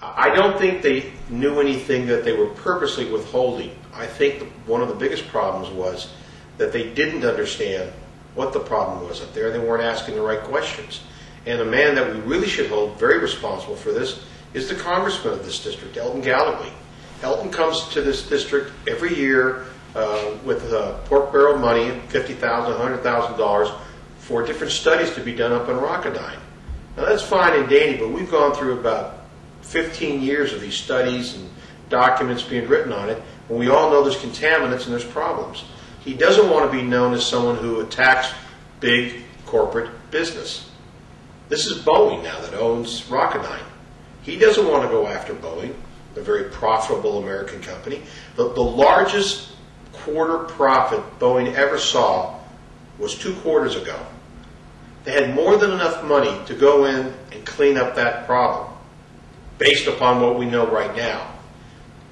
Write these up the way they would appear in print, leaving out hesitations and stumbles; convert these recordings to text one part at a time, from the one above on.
I don't think they knew anything that they were purposely withholding. I think one of the biggest problems was that they didn't understand what the problem was up there. They weren't asking the right questions. And a man that we really should hold very responsible for this is the congressman of this district, Elton Galloway. Elton comes to this district every year with pork barrel money, $50,000, $100,000, for different studies to be done up in Rocketine. Now that's fine and dandy, but we've gone through about 15 years of these studies and documents being written on it, and we all know there's contaminants and there's problems. He doesn't want to be known as someone who attacks big corporate business. This is Boeing now that owns Rocketine. He doesn't want to go after Boeing, a very profitable American company. The largest quarter profit Boeing ever saw was 2 quarters ago. They had more than enough money to go in and clean up that problem based upon what we know right now.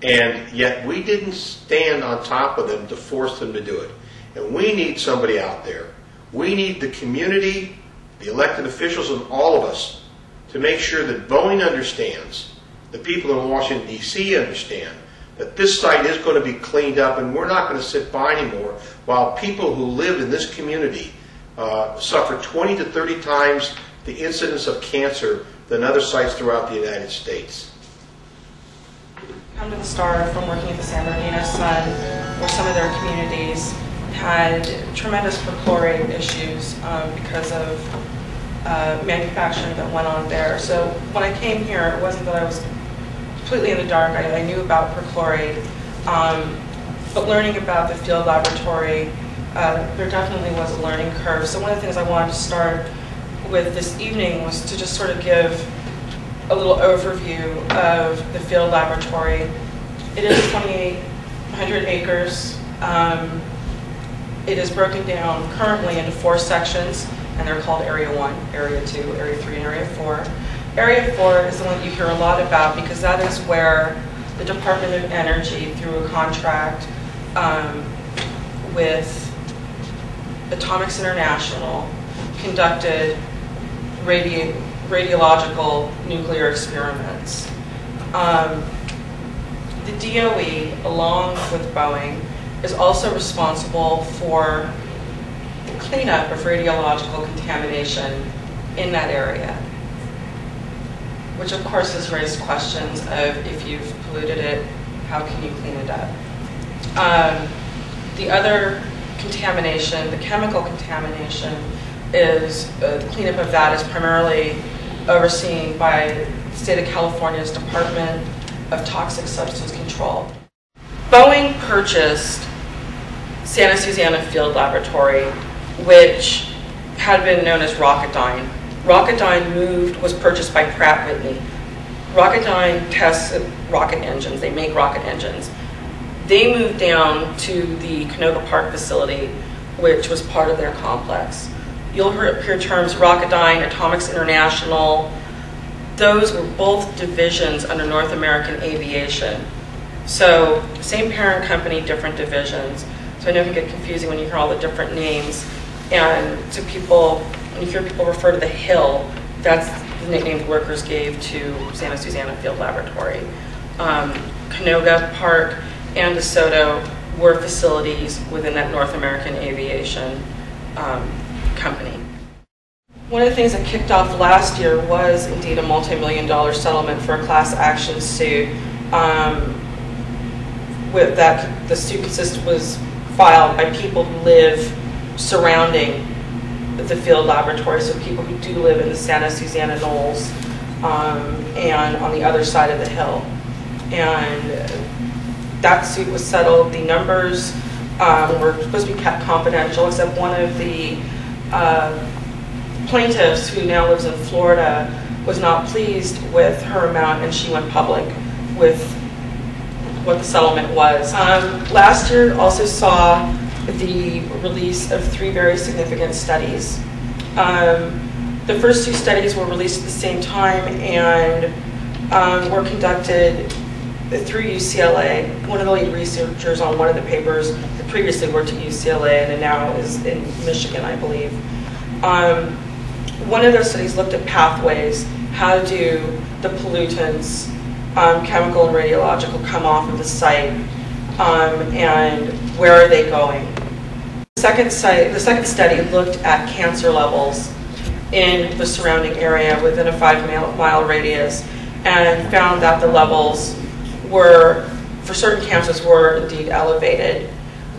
And yet we didn't stand on top of them to force them to do it. And we need somebody out there. We need the community, the elected officials, and all of us to make sure that Boeing understands, the people in Washington, D.C. understand, that this site is going to be cleaned up, and we're not going to sit by anymore while people who live in this community suffer 20 to 30 times the incidence of cancer than other sites throughout the United States. Come to the Star from working at the San Bernardino Sun, where some of their communities had tremendous perchlorate issues because of manufacturing that went on there. So when I came here, it wasn't that I was completely in the dark. I knew about perchlorate, but learning about the field laboratory, there definitely was a learning curve. So one of the things I wanted to start with this evening was to just sort of give a little overview of the field laboratory. It is 2,800 acres. It is broken down currently into 4 sections, and they're called Area 1, Area 2, Area 3, and Area 4. Area 4 is the one you hear a lot about because that is where the Department of Energy, through a contract with Atomics International, conducted radiological nuclear experiments. The DOE, along with Boeing, is also responsible for the cleanup of radiological contamination in that area, which of course has raised questions of if you've polluted it, how can you clean it up? The other contamination, the chemical contamination, is the cleanup of that is primarily overseen by the state of California's Department of Toxic Substance Control. Boeing purchased Santa Susana Field Laboratory, which had been known as Rocketine. Rocketine was purchased by Pratt Whitney. Rocketine tests rocket engines, they make rocket engines. They moved down to the Canoga Park facility, which was part of their complex. You'll hear terms Rocketine, Atomics International. Those were both divisions under North American Aviation. So same parent company, different divisions. So I know it can get confusing when you hear all the different names. And to people, when you hear people refer to the Hill, that's the nickname the workers gave to Santa Susana Field Laboratory. Canoga Park and DeSoto were facilities within that North American Aviation company. One of the things that kicked off last year was indeed a multi-million-dollar settlement for a class action suit. With that, the suit was filed by people who live surrounding the field laboratory, so people who do live in the Santa Susana Knolls and on the other side of the hill. And that suit was settled. The numbers were supposed to be kept confidential, except one of the plaintiffs, who now lives in Florida, was not pleased with her amount, and she went public with what the settlement was. Last year also saw the release of 3 very significant studies. The first 2 studies were released at the same time and were conducted through UCLA. One of the lead researchers on one of the papers that previously worked at UCLA and now is in Michigan, I believe. One of those studies looked at pathways. How do the pollutants chemical and radiological come off of the site, and where are they going? The second study looked at cancer levels in the surrounding area within a 5-mile radius, and found that the levels were, for certain cancers, were indeed elevated.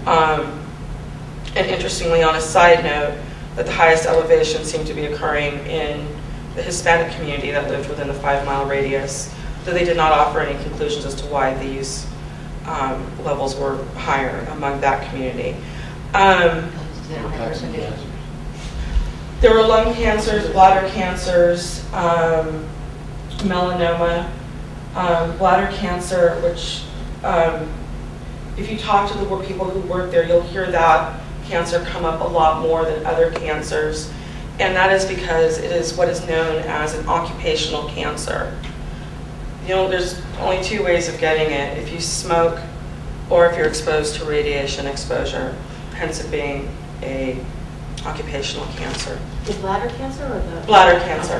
And interestingly, on a side note, that the highest elevation seemed to be occurring in the Hispanic community that lived within the 5-mile radius, though they did not offer any conclusions as to why these levels were higher among that community. There were lung cancers, bladder cancers, melanoma, bladder cancer, which if you talk to the people who work there, you'll hear that cancer come up a lot more than other cancers. And that is because it is what is known as an occupational cancer. You know, there's only 2 ways of getting it: if you smoke or if you're exposed to radiation exposure, hence it being a occupational cancer. The bladder cancer or the? Bladder cancer.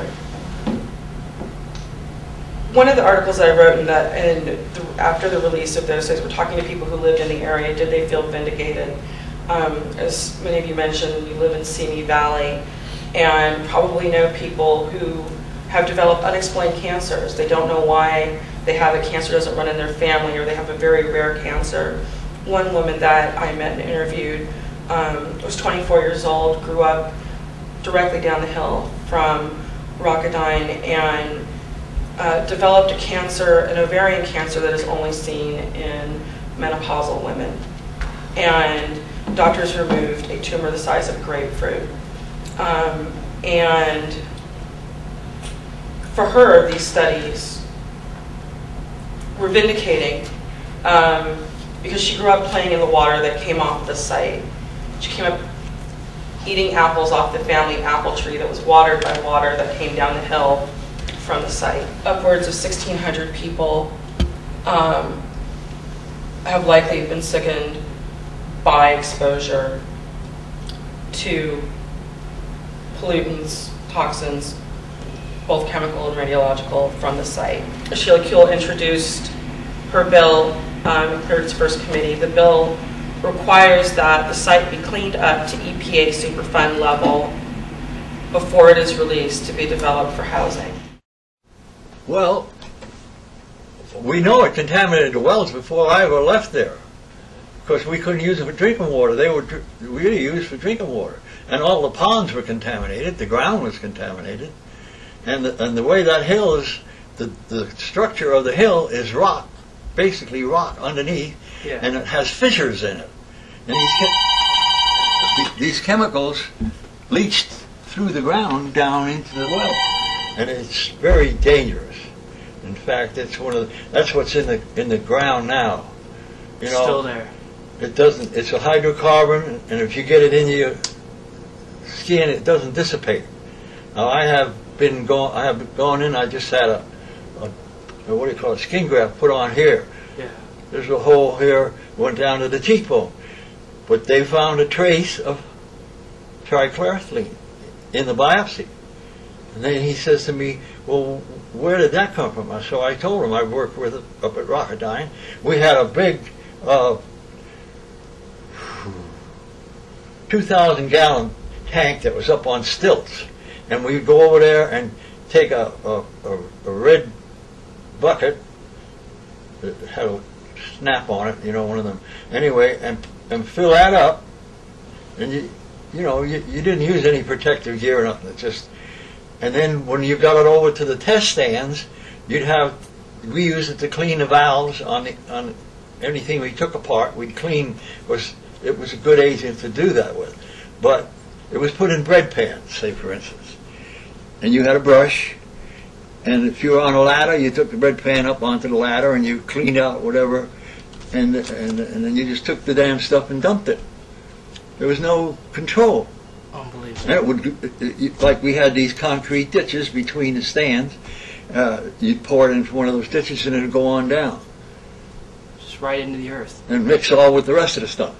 One of the articles I wrote after the release of those studies, we're talking to people who lived in the area. Did they feel vindicated? As many of you mentioned, you live in Simi Valley and probably know people who have developed unexplained cancers. They don't know why they have a cancer, doesn't run in their family, or they have a very rare cancer. One woman that I met and interviewed was 24 years old, grew up directly down the hill from Rocketine, and developed a cancer, an ovarian cancer that is only seen in menopausal women. And doctors removed a tumor the size of a grapefruit. And for her, these studies were vindicating because she grew up playing in the water that came off the site. She came up eating apples off the family apple tree that was watered by water that came down the hill from the site. Upwards of 1,600 people have likely been sickened by exposure to pollutants, toxins, both chemical and radiological, from the site. Sheila Kuehl introduced her bill, cleared its first committee. The bill requires that the site be cleaned up to EPA Superfund level before it is released to be developed for housing. Well, we know it contaminated the wells before I ever left there, because we couldn't use it for drinking water. They were really used for drinking water. And all the ponds were contaminated, the ground was contaminated. And the way that hill is, the structure of the hill is rock, basically rock underneath, yeah. And it has fissures in it. And these chemicals leached through the ground down into the well. And it's very dangerous. In fact, it's that's what's in the ground now. You know, still there. It doesn't. It's a hydrocarbon, and if you get it into your skin, it doesn't dissipate. Now, I have gone in. I just had a what do you call it? Skin graft put on here. Yeah. There's a hole here, went down to the cheekbone, but they found a trace of trichloroethylene in the biopsy. And then he says to me, well, where did that come from? So I told him I worked with it up at Rocketine. We had a big 2,000-gallon tank that was up on stilts. And we'd go over there and take a red bucket that had a snap on it, you know, one of them. Anyway, and fill that up. And you didn't use any protective gear or nothing. It just... And then when you got it over to the test stands, we used it to clean the valves on anything we took apart. We'd clean. It was a good agent to do that with, but it was put in bread pans, say for instance, and you had a brush, and if you were on a ladder, you took the bread pan up onto the ladder and you cleaned out whatever, and then you just took the damn stuff and dumped it. There was no control. Unbelievable. And it would, like we had these concrete ditches between the stands. You'd pour it into one of those ditches and it would go on down. Just right into the earth. And mix all with the rest of the stuff.